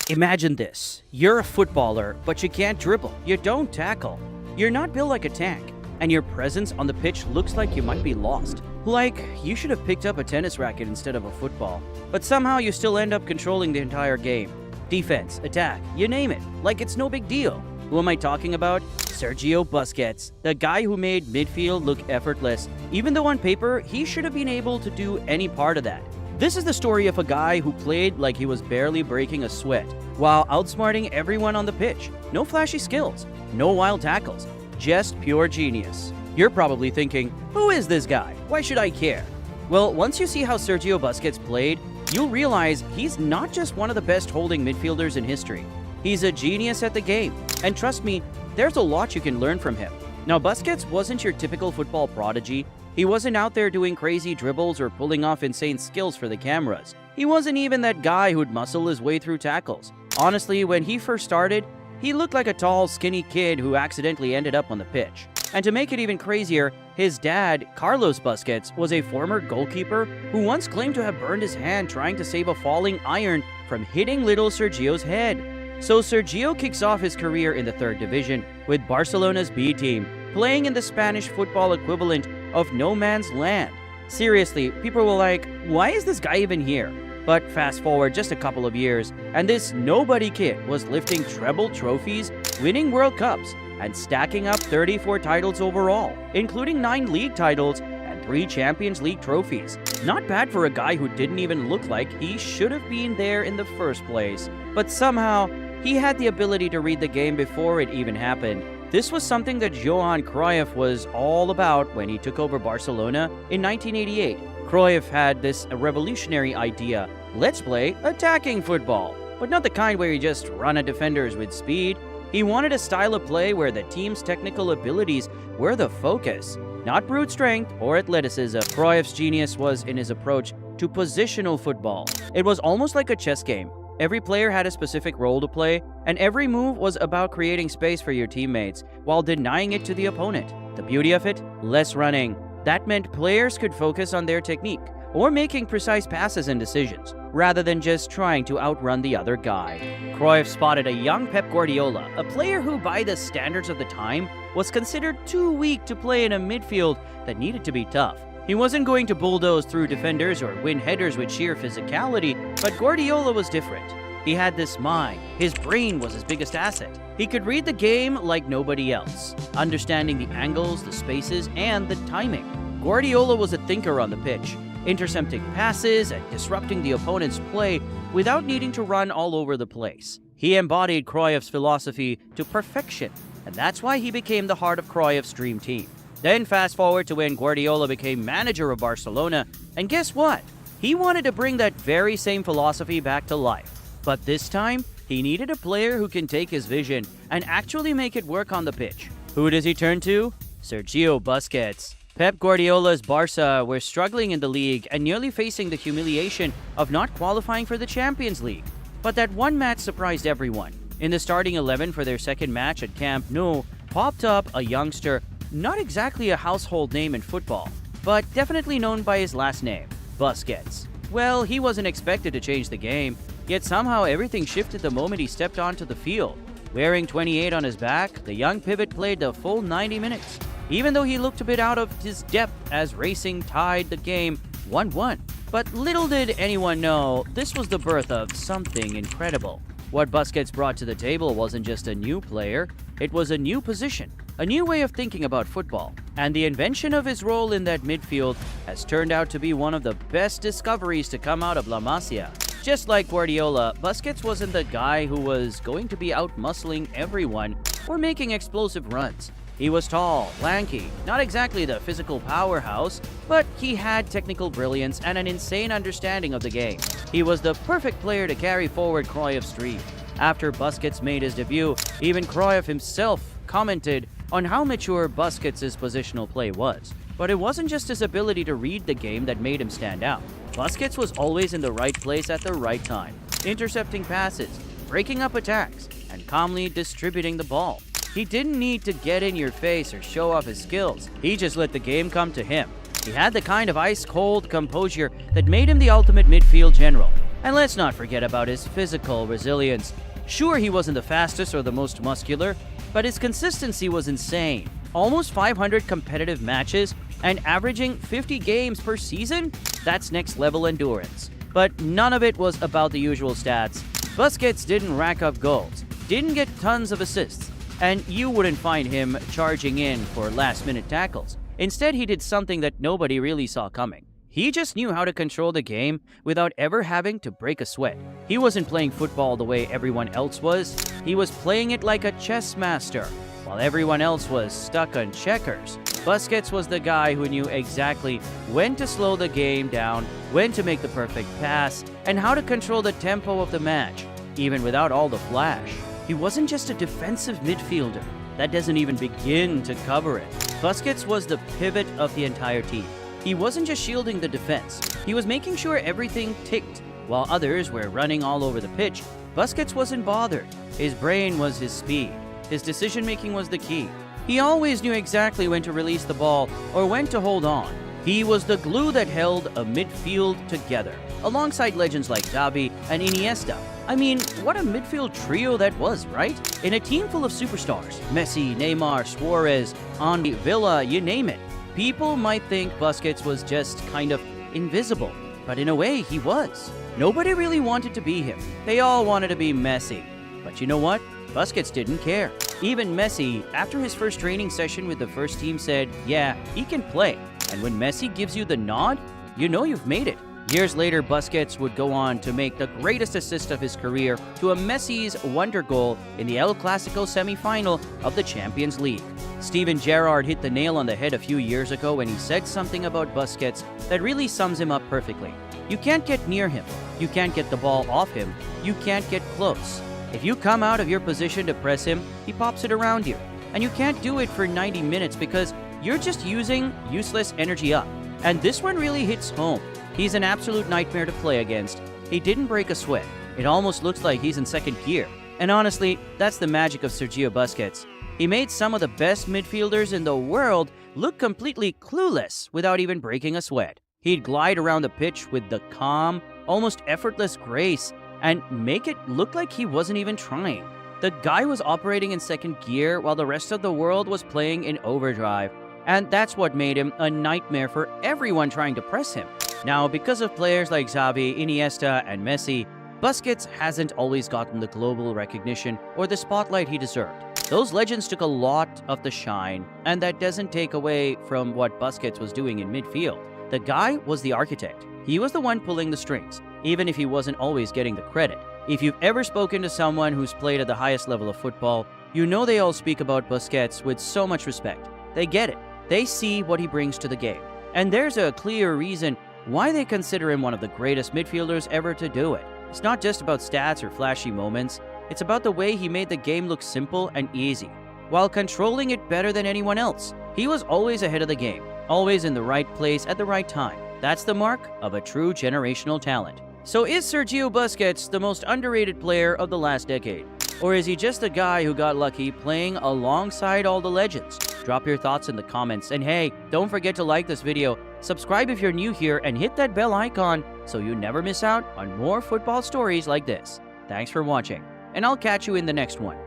Imagine this. You're a footballer, but you can't dribble. You don't tackle. You're not built like a tank, and your presence on the pitch looks like you might be lost. Like, you should have picked up a tennis racket instead of a football. But somehow you still end up controlling the entire game. Defense, attack, you name it. Like it's no big deal. Who am I talking about? Sergio Busquets, the guy who made midfield look effortless, even though on paper, he should have been able to do any part of that. This is the story of a guy who played like he was barely breaking a sweat, while outsmarting everyone on the pitch. No flashy skills, no wild tackles, just pure genius. You're probably thinking, who is this guy? Why should I care? Well, once you see how Sergio Busquets played, you'll realize he's not just one of the best holding midfielders in history. He's a genius at the game, and trust me, there's a lot you can learn from him. Now, Busquets wasn't your typical football prodigy. He wasn't out there doing crazy dribbles or pulling off insane skills for the cameras. He wasn't even that guy who'd muscle his way through tackles. Honestly, when he first started, he looked like a tall, skinny kid who accidentally ended up on the pitch. And to make it even crazier, his dad, Carlos Busquets, was a former goalkeeper who once claimed to have burned his hand trying to save a falling iron from hitting little Sergio's head. So Sergio kicks off his career in the third division with Barcelona's B team, playing in the Spanish football equivalent of no man's land. Seriously, people were like, why is this guy even here? But fast forward just a couple of years, and this nobody kid was lifting treble trophies, winning World Cups, and stacking up 34 titles overall, including 9 league titles and 3 Champions League trophies. Not bad for a guy who didn't even look like he should have been there in the first place. But somehow, he had the ability to read the game before it even happened. This was something that Johan Cruyff was all about when he took over Barcelona in 1988. Cruyff had this revolutionary idea: let's play attacking football, but not the kind where you just run at defenders with speed. He wanted a style of play where the team's technical abilities were the focus, not brute strength or athleticism. Cruyff's genius was in his approach to positional football. It was almost like a chess game. Every player had a specific role to play, and every move was about creating space for your teammates while denying it to the opponent. The beauty of it? Less running. That meant players could focus on their technique or making precise passes and decisions, rather than just trying to outrun the other guy. Cruyff spotted a young Pep Guardiola, a player who, by the standards of the time, was considered too weak to play in a midfield that needed to be tough. He wasn't going to bulldoze through defenders or win headers with sheer physicality, but Guardiola was different. He had this mind. His brain was his biggest asset. He could read the game like nobody else, understanding the angles, the spaces, and the timing. Guardiola was a thinker on the pitch, intercepting passes and disrupting the opponent's play without needing to run all over the place. He embodied Cruyff's philosophy to perfection, and that's why he became the heart of Cruyff's dream team. Then fast forward to when Guardiola became manager of Barcelona, and guess what? He wanted to bring that very same philosophy back to life. But this time, he needed a player who can take his vision and actually make it work on the pitch. Who does he turn to? Sergio Busquets. Pep Guardiola's Barca were struggling in the league and nearly facing the humiliation of not qualifying for the Champions League. But that one match surprised everyone. In the starting 11 for their second match at Camp Nou, popped up a youngster, not exactly a household name in football, but definitely known by his last name, Busquets. Well, he wasn't expected to change the game, yet somehow everything shifted the moment he stepped onto the field. Wearing 28 on his back, the young pivot played the full 90 minutes, even though he looked a bit out of his depth as Racing tied the game 1-1. But little did anyone know, this was the birth of something incredible. What Busquets brought to the table wasn't just a new player, it was a new position, a new way of thinking about football. And the invention of his role in that midfield has turned out to be one of the best discoveries to come out of La Masia. Just like Guardiola, Busquets wasn't the guy who was going to be out-muscling everyone or making explosive runs. He was tall, lanky, not exactly the physical powerhouse, but he had technical brilliance and an insane understanding of the game. He was the perfect player to carry forward Cruyff's dream. After Busquets made his debut, even Cruyff himself commented on how mature Busquets' positional play was. But it wasn't just his ability to read the game that made him stand out. Busquets was always in the right place at the right time, intercepting passes, breaking up attacks, and calmly distributing the ball. He didn't need to get in your face or show off his skills. He just let the game come to him. He had the kind of ice-cold composure that made him the ultimate midfield general. And let's not forget about his physical resilience. Sure, he wasn't the fastest or the most muscular, but his consistency was insane. Almost 500 competitive matches and averaging 50 games per season? That's next level endurance. But none of it was about the usual stats. Busquets didn't rack up goals, didn't get tons of assists, and you wouldn't find him charging in for last-minute tackles. Instead, he did something that nobody really saw coming. He just knew how to control the game without ever having to break a sweat. He wasn't playing football the way everyone else was. He was playing it like a chess master, while everyone else was stuck on checkers. Busquets was the guy who knew exactly when to slow the game down, when to make the perfect pass, and how to control the tempo of the match, even without all the flash. He wasn't just a defensive midfielder. That doesn't even begin to cover it. Busquets was the pivot of the entire team. He wasn't just shielding the defense. He was making sure everything ticked. While others were running all over the pitch, Busquets wasn't bothered. His brain was his speed. His decision-making was the key. He always knew exactly when to release the ball or when to hold on. He was the glue that held a midfield together, alongside legends like Xavi and Iniesta. I mean, what a midfield trio that was, right? In a team full of superstars, Messi, Neymar, Suarez, Henry, Villa, you name it. People might think Busquets was just kind of invisible, but in a way, he was. Nobody really wanted to be him. They all wanted to be Messi. But you know what? Busquets didn't care. Even Messi, after his first training session with the first team, said, yeah, he can play. And when Messi gives you the nod, you know you've made it. Years later, Busquets would go on to make the greatest assist of his career to a Messi's wonder goal in the El Clasico semi-final of the Champions League. Steven Gerrard hit the nail on the head a few years ago when he said something about Busquets that really sums him up perfectly. You can't get near him. You can't get the ball off him. You can't get close. If you come out of your position to press him, he pops it around you. And you can't do it for 90 minutes because you're just using useless energy up. And this one really hits home. He's an absolute nightmare to play against. He didn't break a sweat. It almost looks like he's in second gear. And honestly, that's the magic of Sergio Busquets. He made some of the best midfielders in the world look completely clueless without even breaking a sweat. He'd glide around the pitch with the calm, almost effortless grace and make it look like he wasn't even trying. The guy was operating in second gear while the rest of the world was playing in overdrive. And that's what made him a nightmare for everyone trying to press him. Now, because of players like Xavi, Iniesta, and Messi, Busquets hasn't always gotten the global recognition or the spotlight he deserved. Those legends took a lot of the shine, and that doesn't take away from what Busquets was doing in midfield. The guy was the architect. He was the one pulling the strings, even if he wasn't always getting the credit. If you've ever spoken to someone who's played at the highest level of football, you know they all speak about Busquets with so much respect. They get it. They see what he brings to the game. And there's a clear reason why they consider him one of the greatest midfielders ever to do it. It's not just about stats or flashy moments. It's about the way he made the game look simple and easy, while controlling it better than anyone else. He was always ahead of the game, always in the right place at the right time. That's the mark of a true generational talent. So is Sergio Busquets the most underrated player of the last decade? Or is he just a guy who got lucky playing alongside all the legends? Drop your thoughts in the comments. And hey, don't forget to like this video, subscribe if you're new here, and hit that bell icon so you never miss out on more football stories like this. Thanks for watching, and I'll catch you in the next one.